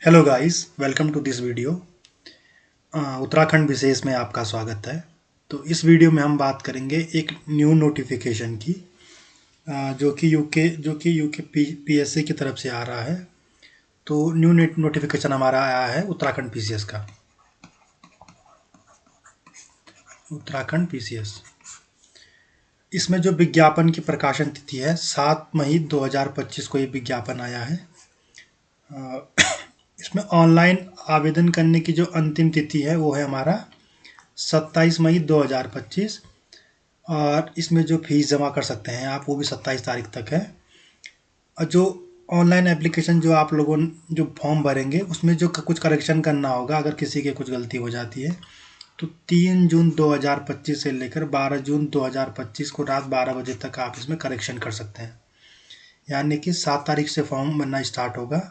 Hello guys, welcome to this video. Uttarakhand विशेष में आपका स्वागत है। तो इस वीडियो में हम बात करेंगे एक न्यू नोटिफिकेशन की, जो कि यूके पीएससी की तरफ से आ रहा है। तो न्यू नोटिफिकेशन हमारा आया है उत्तराखंड पीसीएस का। उत्तराखंड पीसीएस, इसमें जो विज्ञापन की प्रकाशन तिथि है 7 मई 2025 को ये विज्ञापन आया है। इसमें ऑनलाइन आवेदन करने की जो अंतिम तिथि है वो है हमारा 27 मई 2025, और इसमें जो फीस जमा कर सकते हैं आप वो भी 27 तारीख तक है। और जो ऑनलाइन एप्लीकेशन जो आप लोगों जो फॉर्म भरेंगे उसमें जो कुछ करेक्शन करना होगा, अगर किसी के कुछ गलती हो जाती है तो 3 जून 2025 से लेकर 12 जून 2025 को रात 12 बजे तक आप इसमें करेक्शन कर सकते हैं। यानी कि 7 तारीख से फॉर्म बनना स्टार्ट होगा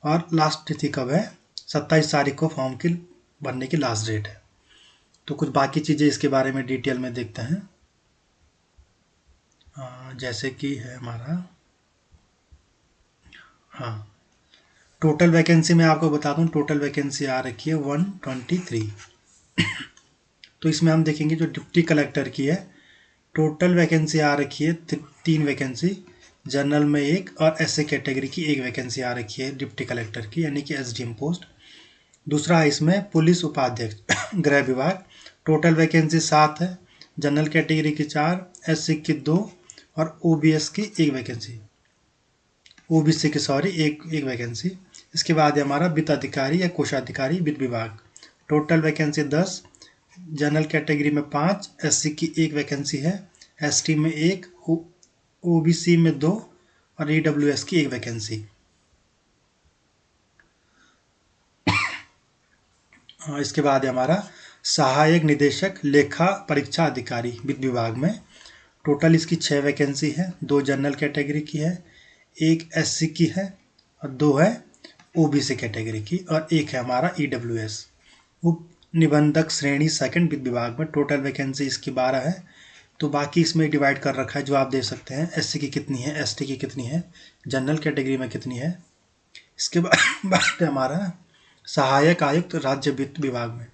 और लास्ट तिथि कब है? 27 तारीख को फॉर्म की भरने की लास्ट डेट है। तो कुछ बाकी चीज़ें इसके बारे में डिटेल में देखते हैं। जैसे कि है हमारा, हाँ, टोटल वैकेंसी मैं आपको बता दूं, टोटल वैकेंसी आ रखी है 123। तो इसमें हम देखेंगे जो डिप्टी कलेक्टर की है, टोटल वैकेंसी आ रखी है 3 वैकेंसी, जनरल में 1 और एसए कैटेगरी की 1 वैकेंसी आ रखी है डिप्टी कलेक्टर की, यानी कि एसडीएम पोस्ट। दूसरा है इसमें पुलिस उपाध्यक्ष गृह विभाग, टोटल वैकेंसी 7 है, जनरल कैटेगरी की 4, एससी की 2 और ओबीएस की 1 वैकेंसी, ओबीसी की सॉरी एक वैकेंसी। इसके बाद है हमारा वित्त अधिकारी या कोषाधिकारी वित्त विभाग, टोटल वैकेंसी 10, जनरल कैटेगरी में 5, एससी की 1 वैकेंसी है, एसटी में 1, ओबीसी में 2 और ईडब्ल्यूएस की 1 वैकेंसी। इसके बाद है हमारा सहायक निदेशक लेखा परीक्षा अधिकारी वित्त विभाग में, टोटल इसकी 6 वैकेंसी है, 2 जनरल कैटेगरी की है, 1 एससी की है और 2 है ओबीसी कैटेगरी की और 1 है हमारा ईडब्ल्यूएस उप निबंधक श्रेणी सेकंड वित्त विभाग में। टोटल वैकेंसी इसकी 12 है। तो बाकी इसमें डिवाइड कर रखा है जो आप देख सकते हैं, एससी की कितनी है, एसटी की कितनी है, जनरल कैटेगरी में कितनी है। इसके बाद हमारा सहायक आयुक्त राज्य वित्त विभाग में,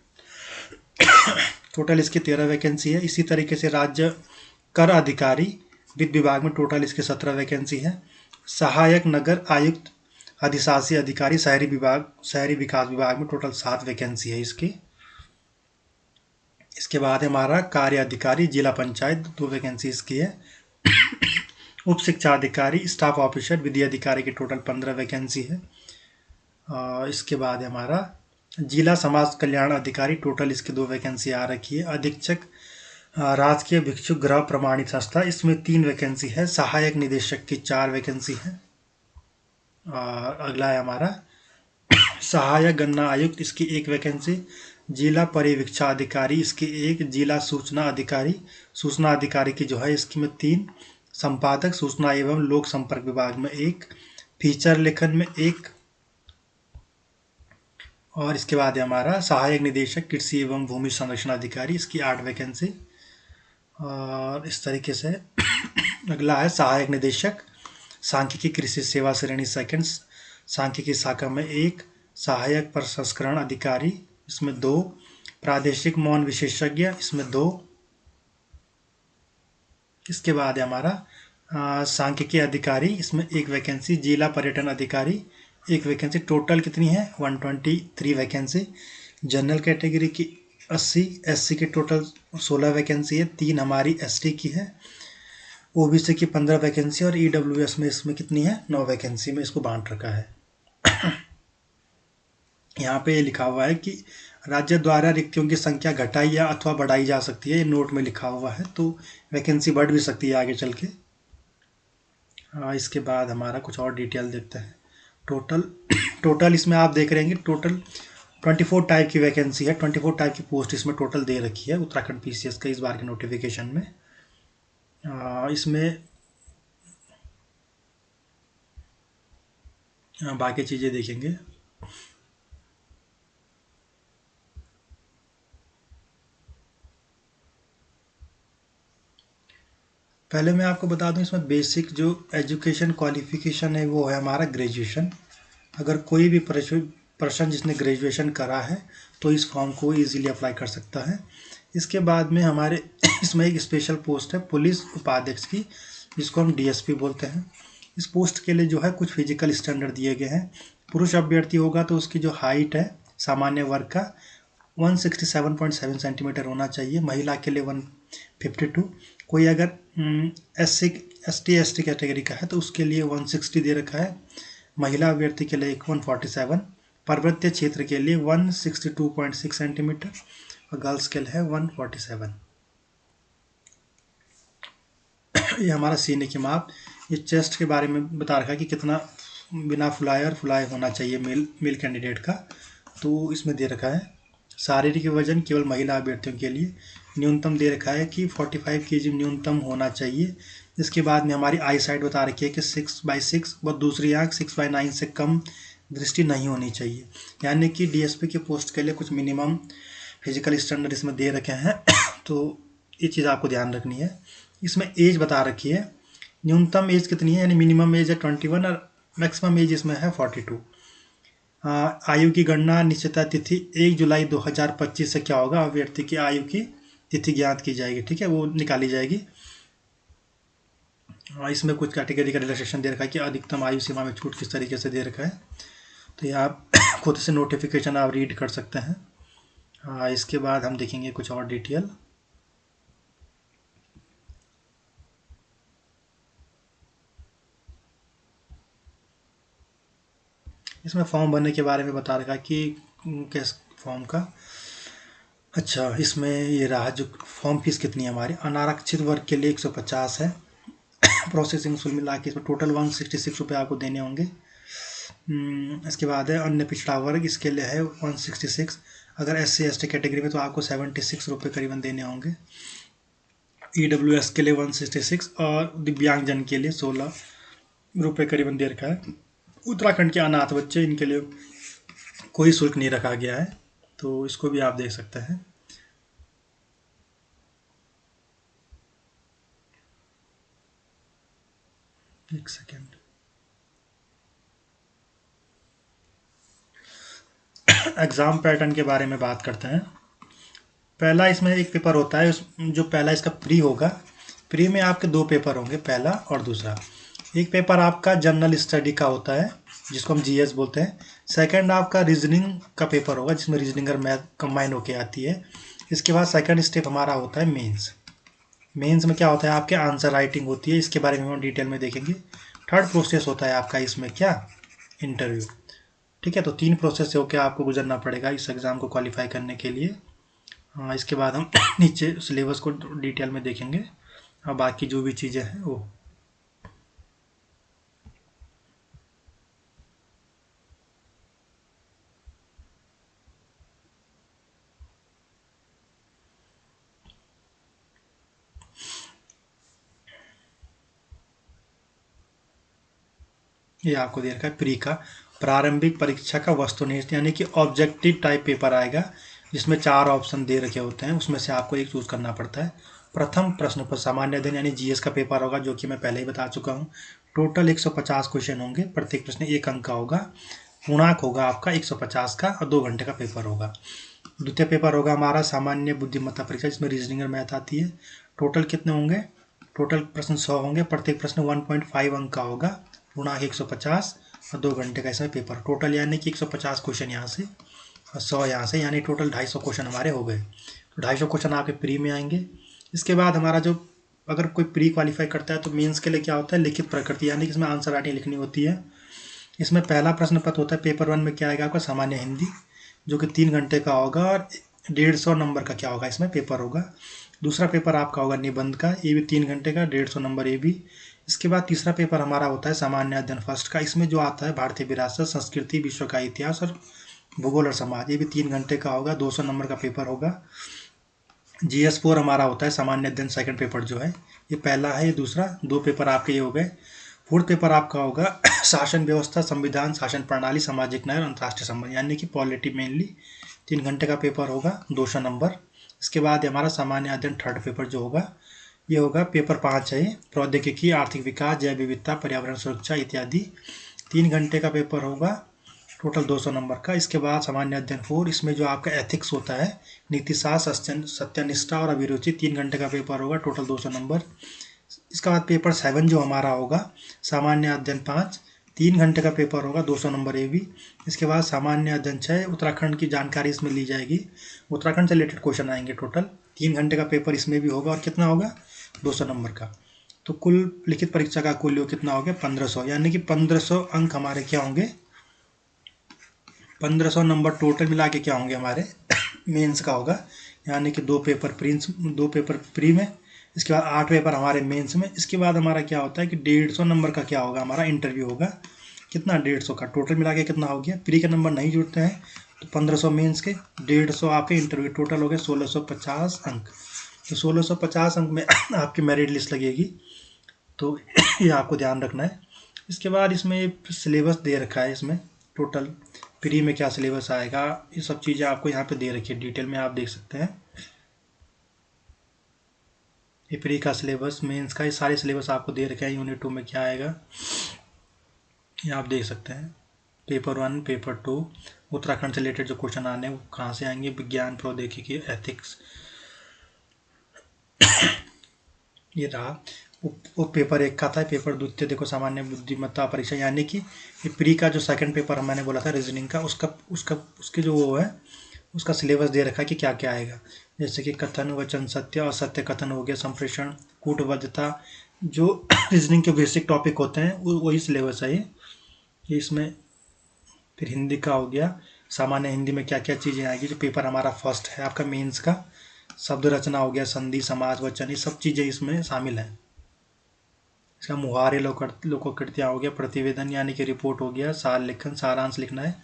टोटल इसकी 13 वैकेंसी है। इसी तरीके से राज्य कर अधिकारी वित्त विभाग में टोटल इसके 17 वैकेंसी है। सहायक नगर आयुक्त अधिशासी अधिकारी शहरी विकास विभाग में टोटल 7 वैकेंसी है इसकी। इसके बाद हमारा कार्य अधिकारी जिला पंचायत 2 वैकेंसी इसकी है। उप शिक्षा अधिकारी स्टाफ ऑफिसर विधि अधिकारी की टोटल 15 वैकेंसी है। इसके बाद हमारा जिला समाज कल्याण अधिकारी, टोटल इसकी 2 वैकेंसी आ रखी है। अधीक्षक राजकीय भिक्षुक गृह प्रमाणित संस्था, इसमें 3 वैकेंसी है। सहायक निदेशक की 4 वैकेंसी है। अगला है हमारा सहायक गन्ना आयुक्त, इसकी 1 वैकेंसी। जिला परिवीक्षा अधिकारी इसकी 1, जिला सूचना अधिकारी की जो है इसकी में 3, संपादक सूचना एवं लोक संपर्क विभाग में 1, फीचर लेखन में 1। और इसके बाद है हमारा सहायक निदेशक कृषि एवं भूमि संरक्षण अधिकारी, इसकी 8 वैकेंसी। और इस तरीके से अगला है सहायक निदेशक सांख्यिकी कृषि सेवा श्रेणी सेकंड, सांख्यिकी शाखा में 1, सहायक प्रसंस्करण अधिकारी इसमें 2, प्रादेशिक मौन विशेषज्ञ इसमें 2। इसके बाद है हमारा सांख्यिकी अधिकारी, इसमें 1 वैकेंसी। जिला पर्यटन अधिकारी 1 वैकेंसी। टोटल कितनी है? 123 वैकेंसी। जनरल कैटेगरी की 80, एससी की टोटल 16 वैकेंसी है, 3 हमारी एसटी की है, ओबीसी की 15 वैकेंसी और ईडब्ल्यूएस में इसमें कितनी है? 9 वैकेंसी में इसको बांट रखा है। यहाँ पे ये लिखा हुआ है कि राज्य द्वारा रिक्तियों की संख्या घटाई या अथवा बढ़ाई जा सकती है, ये नोट में लिखा हुआ है, तो वैकेंसी बढ़ भी सकती है आगे चल के। इसके बाद हमारा कुछ और डिटेल देखते हैं। टोटल इसमें आप देख रहे हैं कि टोटल 24 टाइप की वैकेंसी है, 24 टाइप की पोस्ट इसमें टोटल दे रखी है उत्तराखंड पीसीएस का इस बार के नोटिफिकेशन में। इसमें बाकी चीज़ें देखेंगे। पहले मैं आपको बता दूं, इसमें बेसिक जो एजुकेशन क्वालिफिकेशन है वो है हमारा ग्रेजुएशन, अगर कोई भी पर्सन जिसने ग्रेजुएशन करा है तो इस फॉर्म को इजीली अप्लाई कर सकता है। इसके बाद में हमारे इसमें एक स्पेशल पोस्ट है पुलिस उपाध्यक्ष की, जिसको हम डीएसपी बोलते हैं। इस पोस्ट के लिए जो है कुछ फिजिकल स्टैंडर्ड दिए गए हैं। पुरुष अभ्यर्थी होगा तो उसकी जो हाइट है सामान्य वर्ग का 167.7 सेंटीमीटर होना चाहिए, महिला के लिए 152। कोई अगर SC/ST कैटेगरी का है तो उसके लिए 160 दे रखा है, महिला अभ्यर्थी के लिए 147, पर्वतीय क्षेत्र के लिए 162.6 सेंटीमीटर और गर्ल्स के लिए है 147। ये हमारा सीने की माप। ये चेस्ट के बारे में बता रखा है कि कितना बिना फुलाए और फुलाए होना चाहिए मेल कैंडिडेट का, तो इसमें दे रखा है। शारीरिक वजन केवल महिला अभ्यर्थियों के लिए न्यूनतम दे रखा है कि 45 kg न्यूनतम होना चाहिए। इसके बाद में हमारी आई साइट बता रखी है कि 6/6 व दूसरी आँख 6/9 से कम दृष्टि नहीं होनी चाहिए। यानी कि डीएसपी के पोस्ट के लिए कुछ मिनिमम फिजिकल स्टैंडर्ड इसमें दे रखे हैं तो ये चीज़ आपको ध्यान रखनी है। इसमें एज बता रखी है, न्यूनतम एज कितनी है, यानी मिनिमम एज है 21 और मैक्सिमम एज इसमें है 42। आयु की गणना निश्चित तिथि 1 जुलाई 2025 से क्या होगा, अभ्यर्थी की आयु की तिथि ज्ञात की जाएगी, ठीक है, वो निकाली जाएगी। इसमें कुछ कैटेगरी का रिलैक्सेशन दे रखा है कि अधिकतम आयु सीमा में छूट किस तरीके से दे रखा है, तो ये आप खुद से नोटिफिकेशन आप रीड कर सकते हैं। इसके बाद हम देखेंगे कुछ और डिटेल। इसमें फॉर्म भरने के बारे में बता रखा है कि किस फॉर्म का। अच्छा, इसमें ये रहा जो फॉर्म फीस कितनी है हमारी। अनारक्षित वर्ग के लिए 150 है, प्रोसेसिंग शुल्क मिला के इसमें टोटल 166 रुपये आपको देने होंगे। इसके बाद है अन्य पिछड़ा वर्ग, इसके लिए है 166। अगर SC/ST कैटेगरी में तो आपको 76 रुपये करीबन देने होंगे। EWS के लिए 166 और दिव्यांगजन के लिए 16 रुपये करीबन दे रखा है। उत्तराखंड के अनाथ बच्चे, इनके लिए कोई शुल्क नहीं रखा गया है, तो इसको भी आप देख सकते हैं। एक सेकेंड। एग्ज़ाम पैटर्न के बारे में बात करते हैं। पहला इसमें एक पेपर होता है, जो पहला इसका प्री होगा। प्री में आपके 2 पेपर होंगे, पहला और दूसरा। एक पेपर आपका जनरल स्टडी का होता है जिसको हम GS बोलते हैं। सेकंड आपका रीजनिंग का पेपर होगा जिसमें रीजनिंग और मैथ कंबाइन होके आती है। इसके बाद सेकंड स्टेप हमारा होता है मेंस। मेंस में क्या होता है, आपके आंसर राइटिंग होती है, इसके बारे में हम डिटेल में देखेंगे। थर्ड प्रोसेस होता है आपका इसमें क्या, इंटरव्यू, ठीक है। तो 3 प्रोसेस से होकर आपको गुजरना पड़ेगा इस एग्ज़ाम को क्वालिफाई करने के लिए। इसके बाद हम नीचे सिलेबस को डिटेल में देखेंगे और बाकी जो भी चीज़ें हैं वो। ये आपको दे रखा है प्री का। प्रारंभिक परीक्षा का वस्तुनिष्ठ यानी कि ऑब्जेक्टिव टाइप पेपर आएगा जिसमें 4 ऑप्शन दे रखे होते हैं, उसमें से आपको एक चूज़ करना पड़ता है। प्रथम प्रश्न पर सामान्य अध्ययन यानी GS का पेपर होगा, जो कि मैं पहले ही बता चुका हूँ। टोटल 150 क्वेश्चन होंगे, प्रत्येक प्रश्न 1 अंक का होगा। पूर्णांक होगा आपका 150 का और 2 घंटे का पेपर होगा। द्वितीय पेपर होगा हमारा सामान्य बुद्धिमत्ता परीक्षा, जिसमें रीजनिंग और मैथ आती है। टोटल कितने होंगे, टोटल प्रश्न 100 होंगे, प्रत्येक प्रश्न 1.5 अंक का होगा। पूर्णांक 150 और 2 घंटे का इसमें पेपर। टोटल यानी कि 150 क्वेश्चन यहाँ से और 100 यहाँ से, यानी टोटल 250 क्वेश्चन हमारे हो गए। तो 250 क्वेश्चन आपके प्री में आएंगे। इसके बाद हमारा जो अगर कोई प्री क्वालिफाई करता है तो मेंस के लिए क्या होता है, लिखित प्रकृति, यानी कि इसमें आंसर राइटिंग लिखनी होती है। इसमें पहला प्रश्न पत्र होता है पेपर 1 में क्या आएगा आपका, सामान्य हिंदी, जो कि 3 घंटे का होगा और 150 नंबर का क्या होगा इसमें पेपर होगा। दूसरा पेपर आपका होगा निबंध का, ये भी 3 घंटे का, 150 नंबर ये भी। इसके बाद तीसरा पेपर हमारा होता है सामान्य अध्ययन फर्स्ट का, इसमें जो आता है भारतीय विरासत, संस्कृति, विश्व का इतिहास और भूगोल और समाज, ये भी 3 घंटे का होगा, 200 नंबर का पेपर होगा। GS4 हमारा होता है सामान्य अध्ययन सेकंड पेपर जो है, ये पहला है, ये दूसरा, 2 पेपर आपके ये हो गए। फोर्थ पेपर आपका होगा शासन व्यवस्था, संविधान, शासन प्रणाली, सामाजिक न्याय और अंतर्राष्ट्रीय संबंध, यानी कि पॉलिटी मेनली, 3 घंटे का पेपर होगा, 200 नंबर। इसके बाद हमारा सामान्य अध्ययन थर्ड पेपर जो होगा, ये होगा पेपर 5 है, प्रौद्योगिकी, आर्थिक विकास, जैव विविधता, पर्यावरण सुरक्षा इत्यादि, 3 घंटे का पेपर होगा। टोटल 200 नंबर का। इसके बाद सामान्य अध्ययन 4, इसमें जो आपका एथिक्स होता है, नीति शास्त्र, सत्यनिष्ठा और अभिरुचि, 3 घंटे का पेपर होगा, टोटल 200 नंबर। इसके बाद पेपर 7 जो हमारा होगा, सामान्य अध्ययन 5, 3 घंटे का पेपर होगा, 200 नंबर ये भी। इसके बाद सामान्य अध्ययन 6, उत्तराखंड की जानकारी इसमें ली जाएगी, उत्तराखंड से रिलेटेड क्वेश्चन आएंगे। टोटल 3 घंटे का पेपर इसमें भी होगा और कितना होगा, 200 नंबर का। तो कुल लिखित परीक्षा का कुल योग कितना हो गया, 1500, यानी कि 1500 अंक हमारे क्या होंगे, 1500 नंबर टोटल मिला के क्या होंगे हमारे मेंस का होगा, यानी कि 2 पेपर प्री में, इसके बाद 8 पेपर हमारे मेंस में। इसके बाद हमारा क्या होता है कि 150 नंबर का क्या होगा, हमारा इंटरव्यू होगा। कितना, 150 का टोटल मिला के कितना हो गया, प्री के नंबर नहीं जुड़ते हैं तो 1500 मेंस के, 150 आपके इंटरव्यू, टोटल हो गए 1650 अंक। तो 1650 अंक में आपकी मेरिट लिस्ट लगेगी, तो ये आपको ध्यान रखना है। इसके बाद इसमें सिलेबस दे रखा है, इसमें टोटल प्री में क्या सिलेबस आएगा, ये सब चीज़ें आपको यहाँ पे दे रखी है, डिटेल में आप देख सकते हैं। ये प्री का सिलेबस, मेंस का, ये सारे सिलेबस आपको दे रखे हैं। यूनिट 2 में क्या आएगा ये आप देख सकते हैं। पेपर 1, पेपर 2, उत्तराखंड से रिलेटेड जो क्वेश्चन आने हैं वो कहाँ से आएंगे, विज्ञान, प्रौद्योगिकी, एथिक्स, ये रहा। वो पेपर 1 का था। पेपर 2 देखो, सामान्य बुद्धिमत्ता परीक्षा, यानी कि ये प्री का जो सेकंड पेपर मैंने बोला था रीजनिंग का, उसके जो वो है उसका सिलेबस दे रखा है कि क्या क्या आएगा, जैसे कि कथन, वचन, सत्य और सत्य कथन हो गया, संप्रेषण, कूटबद्धता, जो रीजनिंग के बेसिक टॉपिक होते हैं वही सिलेबस है ये इसमें। फिर हिंदी का हो गया, सामान्य हिंदी में क्या क्या चीज़ें आएगी, जो पेपर हमारा फर्स्ट है आपका मेंस का। शब्द रचना हो गया, संधि, समास, वचन, ये सब चीज़ें इसमें शामिल हैं। इसका मुहावरे, लोकोकृतियाँ हो गया, प्रतिवेदन यानी कि रिपोर्ट हो गया, सार लेखन, सारांश लिखना है।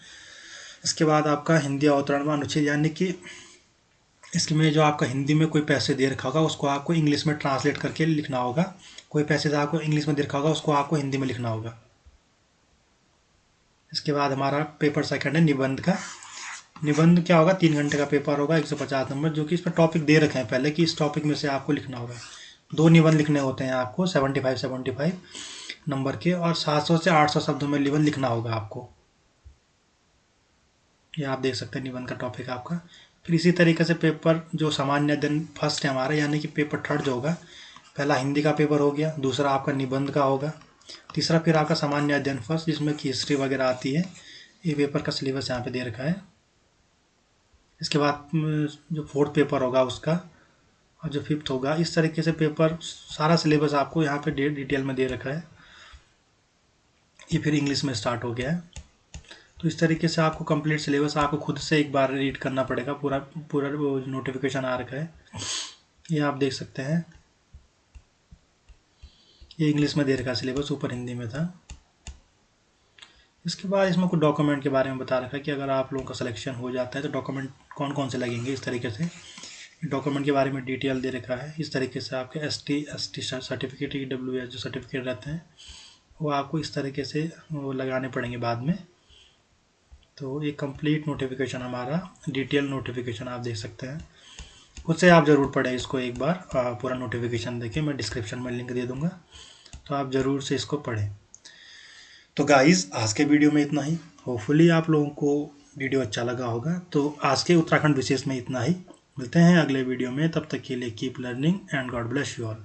इसके बाद आपका हिंदी अवतरण में अनुच्छेद, यानी कि इसमें जो आपका हिंदी में कोई पैसे दे रखा होगा उसको आपको इंग्लिश में ट्रांसलेट करके लिखना होगा, कोई पैसे आपको इंग्लिश में दे रखा होगा उसको आपको हिंदी में लिखना होगा। इसके बाद हमारा पेपर सेकंड है निबंध का। निबंध क्या होगा, 3 घंटे का पेपर होगा, 150 नंबर, जो कि इसमें टॉपिक दे रखे हैं पहले कि इस टॉपिक में से आपको लिखना होगा। 2 निबंध लिखने होते हैं आपको 75 नंबर के, और 700 से 800 शब्दों में निबंध लिखना होगा आपको। ये आप देख सकते हैं निबंध का टॉपिक आपका। फिर इसी तरीके से पेपर जो सामान्य अध्ययन फर्स्ट है हमारा, यानी कि पेपर थर्ड जो होगा, पहला हिंदी का पेपर हो गया, दूसरा आपका निबंध का होगा, तीसरा फिर आपका सामान्य अध्ययन फर्स्ट जिसमें कि हिस्ट्री वगैरह आती है। ये पेपर का सिलेबस यहाँ पे दे रखा है। इसके बाद जो फोर्थ पेपर होगा उसका, और जो फिफ्थ होगा, इस तरीके से पेपर सारा सिलेबस आपको यहाँ पे डिटेल में दे रखा है। ये फिर इंग्लिश में स्टार्ट हो गया है। तो इस तरीके से आपको कंप्लीट सिलेबस आपको खुद से एक बार रीड करना पड़ेगा, पूरा वो नोटिफिकेशन आ रखा है, ये आप देख सकते हैं। ये इंग्लिश में दे रखा सिलेबस, ऊपर हिंदी में था। इसके बाद इसमें कुछ डॉक्यूमेंट के बारे में बता रखा है कि अगर आप लोगों का सिलेक्शन हो जाता है तो डॉक्यूमेंट कौन कौन से लगेंगे। इस तरीके से डॉक्यूमेंट के बारे में डिटेल दे रखा है। इस तरीके से आपके ST सर्टिफिकेट, EWS जो सर्टिफिकेट रहते हैं वो आपको इस तरीके से वो लगाने पड़ेंगे बाद में। तो ये कंप्लीट नोटिफिकेशन हमारा, डिटेल नोटिफिकेशन आप देख सकते हैं। खुद से आप ज़रूर पढ़ें इसको एक बार, पूरा नोटिफिकेशन देखें, मैं डिस्क्रिप्शन में लिंक दे दूँगा, तो आप ज़रूर से इसको पढ़ें। तो गाइज़ आज के वीडियो में इतना ही। होपफुली आप लोगों को वीडियो अच्छा लगा होगा। तो आज के उत्तराखंड विशेष में इतना ही। मिलते हैं अगले वीडियो में, तब तक के लिए keep learning and God bless you all.